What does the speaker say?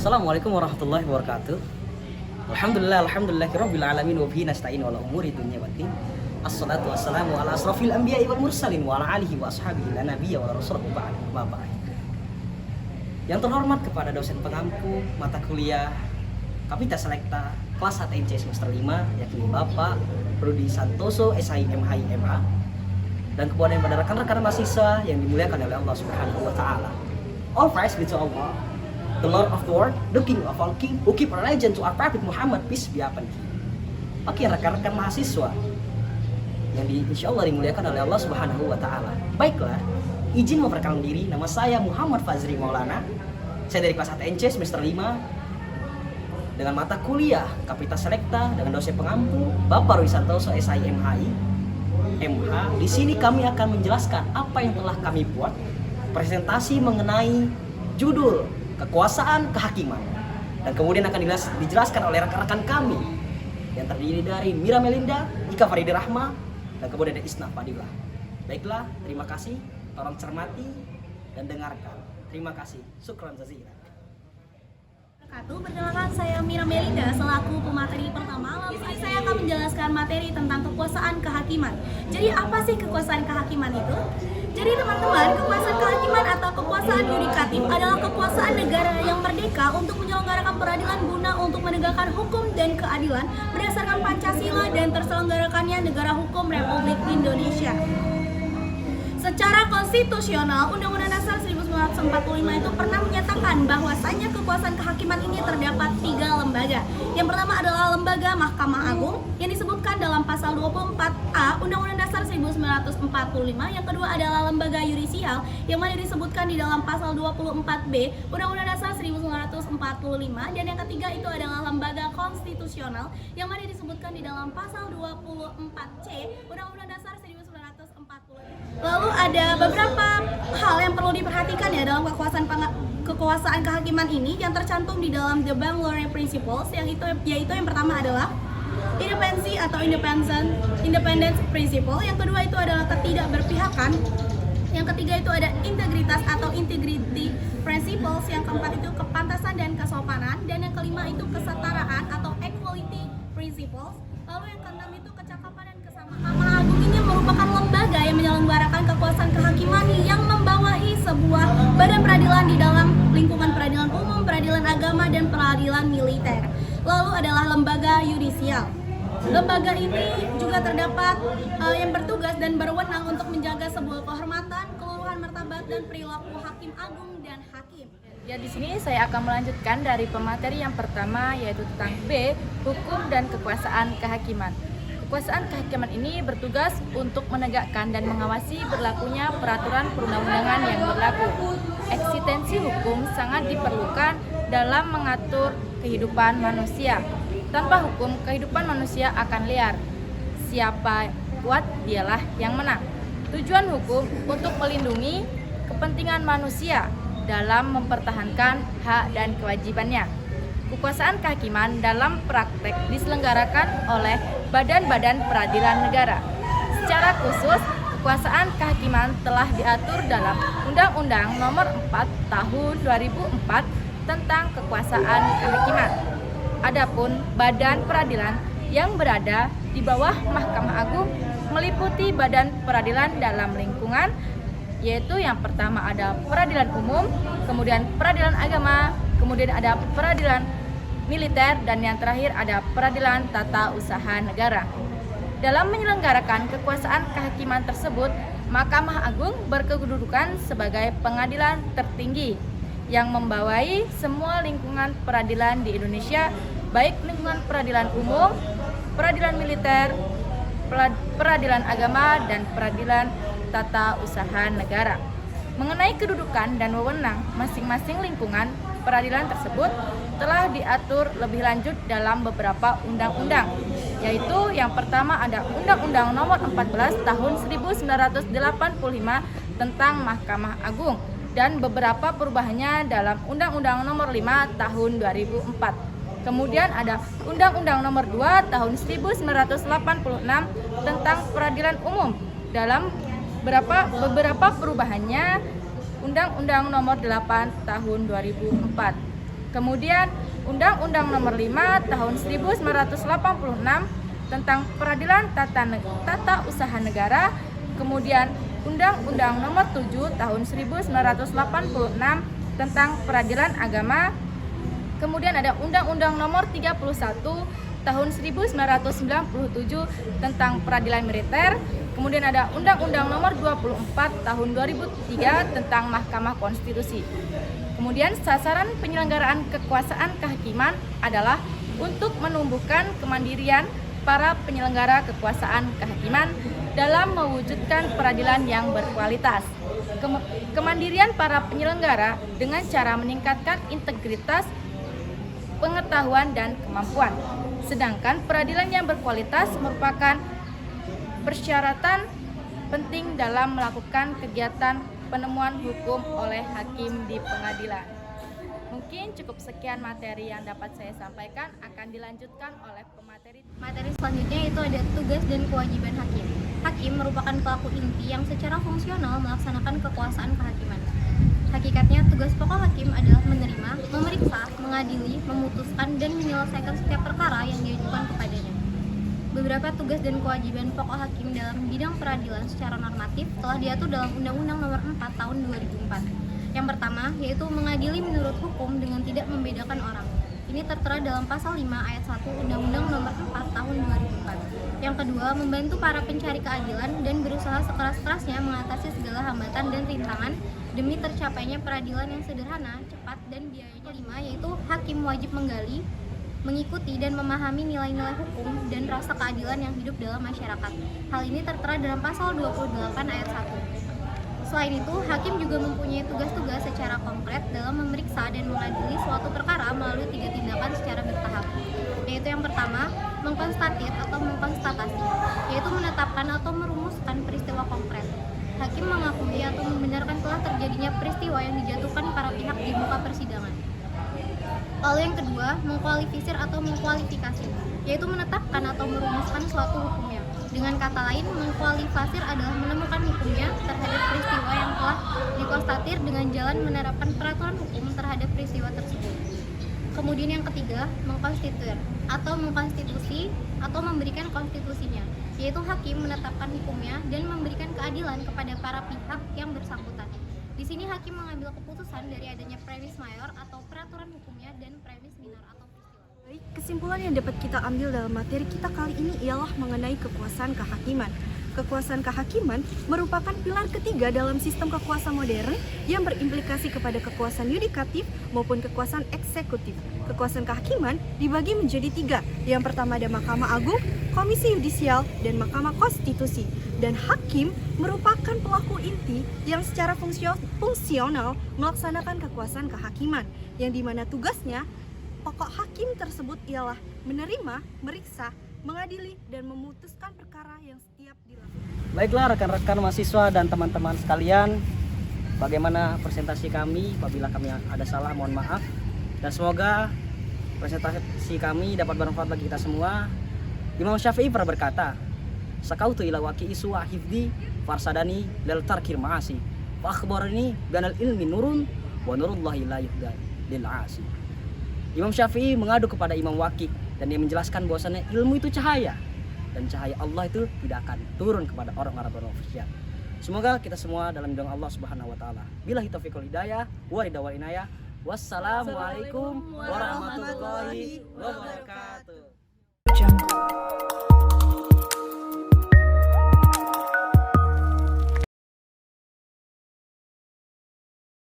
Assalamualaikum warahmatullahi wabarakatuh. Alhamdulillahirabbil alamin wa bihi nasta'in wala umuri dunya waddin. Assalatu wassalamu ala asrofil anbiya'i wal mursalin wa ala alihi wa ashabihi la nabiyya wa rasul ba'd. Yang terhormat kepada dosen pengampu mata kuliah Kapita Selekta kelas 1NC semester 5 yakni Bapak Rudi Santoso SI MHI MA, dan kemudian pada rekan-rekan mahasiswa yang dimuliakan oleh Allah Subhanahu wa taala. All praise be to Allah, the Lord of the world, the King of all king, who keep a legend to our Prophet Muhammad, peace be upon him. Oke, rekan-rekan mahasiswa yang insya Allah dimuliakan oleh Allah Subhanahu wa taala. Baiklah, izin memperkenalkan diri, nama saya Muhammad Fazri Maulana. Saya dari kelas 1NC semester 5 dengan mata kuliah Kapita Selekta dengan dosen pengampu Bapak Rudi Santoso SI MHI MH. Di sini kami akan menjelaskan apa yang telah kami buat, presentasi mengenai judul kekuasaan kehakiman, dan kemudian akan dijelaskan oleh rekan-rekan kami yang terdiri dari Mira Melinda, Ika Faridi Rahma, dan kemudian ada Isna Fadilah. Baiklah, terima kasih, tolong cermati dan dengarkan. Terima kasih. Syukran jazilan. Perkenalkan, saya Mira Melinda selaku pemateri pertama. Lalu saya akan menjelaskan materi tentang kekuasaan kehakiman. Jadi apa sih kekuasaan kehakiman itu? Jadi teman-teman, kekuasaan kehakiman atau kekuasaan yudikatif adalah kekuasaan negara yang merdeka untuk menyelenggarakan peradilan guna untuk menegakkan hukum dan keadilan berdasarkan Pancasila dan terselenggarakannya negara hukum Republik Indonesia. Secara konstitusional, Undang-Undang Dasar 1945 itu pernah menyatakan bahwasannya kekuasaan kehakiman ini terdapat 3 lembaga. Yang pertama adalah lembaga Mahkamah Agung yang disebutkan dalam pasal 24A Undang-Undang Dasar 1945. Yang kedua adalah lembaga yudisial yang mana disebutkan di dalam pasal 24B Undang-Undang Dasar 1945. Dan yang ketiga itu adalah lembaga konstitusional yang mana disebutkan di dalam pasal 24C Undang-Undang Dasar 1945. Lalu ada beberapa hal yang perlu diperhatikan ya dalam kekuasaan kehakiman ini yang tercantum di dalam The Bangalore Principles, yaitu yang pertama adalah independensi atau independence principle, yang kedua itu adalah ketidakberpihakan, yang ketiga itu ada integritas atau integrity principles, yang keempat itu kepantasan dan kesopanan, dan yang kelima itu kesetaraan atau equality principles. Lalu yang keenam itu kecakapan dan kesamaan. Mahkamah Agung ini merupakan lembaga yang menyelenggarakan kekuasaan kehakiman yang membawahi sebuah badan peradilan di dalam lingkungan peradilan umum, peradilan agama, dan peradilan militer. Lalu adalah lembaga yudisial. Lembaga ini juga terdapat yang bertugas dan berwenang untuk menjaga sebuah kehormatan, keluhuran martabat, dan perilaku hakim agung dan hakim. Ya, di sini saya akan melanjutkan dari pemateri yang pertama, yaitu tentang B, hukum dan kekuasaan kehakiman. Kekuasaan kehakiman ini bertugas untuk menegakkan dan mengawasi berlakunya peraturan perundang-undangan yang berlaku. Eksistensi hukum sangat diperlukan dalam mengatur kehidupan manusia. Tanpa hukum, kehidupan manusia akan liar. Siapa kuat, dialah yang menang. Tujuan hukum untuk melindungi kepentingan manusia dalam mempertahankan hak dan kewajibannya. Kekuasaan kehakiman dalam praktek diselenggarakan oleh badan-badan peradilan negara. Secara khusus, kekuasaan kehakiman telah diatur dalam Undang-Undang Nomor 4 Tahun 2004 tentang kekuasaan kehakiman. Adapun badan peradilan yang berada di bawah Mahkamah Agung meliputi badan peradilan dalam lingkungan, yaitu yang pertama ada peradilan umum, kemudian peradilan agama, kemudian ada peradilan militer, dan yang terakhir ada peradilan tata usaha negara. Dalam menyelenggarakan kekuasaan kehakiman tersebut, Mahkamah Agung berkedudukan sebagai pengadilan tertinggi yang membawahi semua lingkungan peradilan di Indonesia, baik lingkungan peradilan umum, peradilan militer, peradilan agama, dan peradilan tata usaha negara. Mengenai kedudukan dan wewenang masing-masing lingkungan peradilan tersebut telah diatur lebih lanjut dalam beberapa undang-undang, yaitu yang pertama ada Undang-Undang Nomor 14 Tahun 1985 tentang Mahkamah Agung dan beberapa perubahannya dalam Undang-Undang Nomor 5 Tahun 2004. Kemudian ada Undang-Undang Nomor 2 Tahun 1986 tentang Peradilan Umum. Dalam beberapa perubahannya Undang-Undang Nomor 8 Tahun 2004. Kemudian Undang-Undang Nomor 5 Tahun 1986 tentang Peradilan Tata Usaha Negara. Kemudian Undang-Undang Nomor 7 Tahun 1986 tentang Peradilan Agama. Kemudian ada Undang-Undang Nomor 31 Tahun 1997 tentang Peradilan Militer. Kemudian ada Undang-Undang Nomor 24 Tahun 2003 tentang Mahkamah Konstitusi. Kemudian sasaran penyelenggaraan kekuasaan kehakiman adalah untuk menumbuhkan kemandirian para penyelenggara kekuasaan kehakiman dalam mewujudkan peradilan yang berkualitas. Kemandirian para penyelenggara dengan cara meningkatkan integritas, pengetahuan, dan kemampuan. Sedangkan peradilan yang berkualitas merupakan persyaratan penting dalam melakukan kegiatan penemuan hukum oleh hakim di pengadilan. Mungkin cukup sekian materi yang dapat saya sampaikan, akan dilanjutkan oleh pemateri. Materi selanjutnya itu ada tugas dan kewajiban hakim. Hakim merupakan pelaku inti yang secara fungsional melaksanakan kekuasaan kehakiman. Hakikatnya, tugas pokok hakim adalah menerima, memeriksa, mengadili, memutuskan, dan menyelesaikan setiap perkara yang diajukan kepadanya. Beberapa tugas dan kewajiban pokok hakim dalam bidang peradilan secara normatif telah diatur dalam Undang-Undang Nomor 4 Tahun 2004. Yang pertama, yaitu mengadili menurut hukum dengan tidak membedakan orang. Ini tertera dalam Pasal 5 Ayat 1 Undang-Undang Nomor 4 Tahun 2004. Yang kedua, membantu para pencari keadilan dan berusaha sekeras-kerasnya mengatasi segala hambatan dan rintangan demi tercapainya peradilan yang sederhana, cepat, dan biayanya. 5, yaitu hakim wajib menggali, mengikuti dan memahami nilai-nilai hukum dan rasa keadilan yang hidup dalam masyarakat. Hal ini tertera dalam Pasal 28 Ayat 1. Selain itu, hakim juga mempunyai tugas-tugas secara konkret dalam memeriksa dan mengadili suatu perkara melalui 3 tindakan secara bertahap. Yaitu yang pertama, mengkonstatir atau mengkonstatasi, yaitu menetapkan atau merumuskan peristiwa konkret. Hakim mengakui atau membenarkan telah terjadinya peristiwa yang dijatuhkan para pihak di muka persidangan. Lalu yang kedua, mengkualifisir atau mengkualifikasi, yaitu menetapkan atau merumuskan suatu hukumnya. Dengan kata lain, mengkualifasir adalah menemukan hukumnya terhadap peristiwa yang telah dikonstatir dengan jalan menerapkan peraturan hukum terhadap peristiwa tersebut. Kemudian yang ketiga, mengkonstituir atau mengkonstitusi atau memberikan konstitusinya, yaitu hakim menetapkan hukumnya dan memberikan keadilan kepada para pihak yang bersangkutan. Di sini hakim mengambil keputusan dari adanya premis mayor atau peraturan hukumnya dan premis minor atau peristiwa. Baik, kesimpulan yang dapat kita ambil dalam materi kita kali ini ialah mengenai kekuasaan kehakiman. Kekuasaan kehakiman merupakan pilar ketiga dalam sistem kekuasaan modern yang berimplikasi kepada kekuasaan yudikatif maupun kekuasaan eksekutif. Kekuasaan kehakiman dibagi menjadi 3. Yang pertama ada Mahkamah Agung, Komisi Yudisial, dan Mahkamah Konstitusi. Dan hakim merupakan pelaku inti yang secara fungsional melaksanakan kekuasaan kehakiman, yang dimana tugasnya pokok hakim tersebut ialah menerima, meriksa, mengadili, dan memutuskan perkara yang setiap dilakukan. Baiklah rekan-rekan mahasiswa dan teman-teman sekalian, bagaimana presentasi kami? Apabila kami ada salah mohon maaf, dan semoga presentasi kami dapat bermanfaat bagi kita semua. Imam Syafi'i pernah berkata, sakautu ila waqi'i su'a hifdi farsadani lil tarkir ma'asi wa akhbarani ganal ilmi nurun wa nurullahi la yuhda lil 'asi. Imam Syafi'i mengadu kepada Imam Waqi dan dia menjelaskan bahwasannya ilmu itu cahaya dan cahaya Allah itu tidak akan turun kepada orang-orang bermaksiat. Semoga kita semua dalam lindungan Allah Subhanahu wa taala. Billahi taufiq wal hidayah wa ridha wal inayah. Wassalamualaikum warahmatullahi wabarakatuh.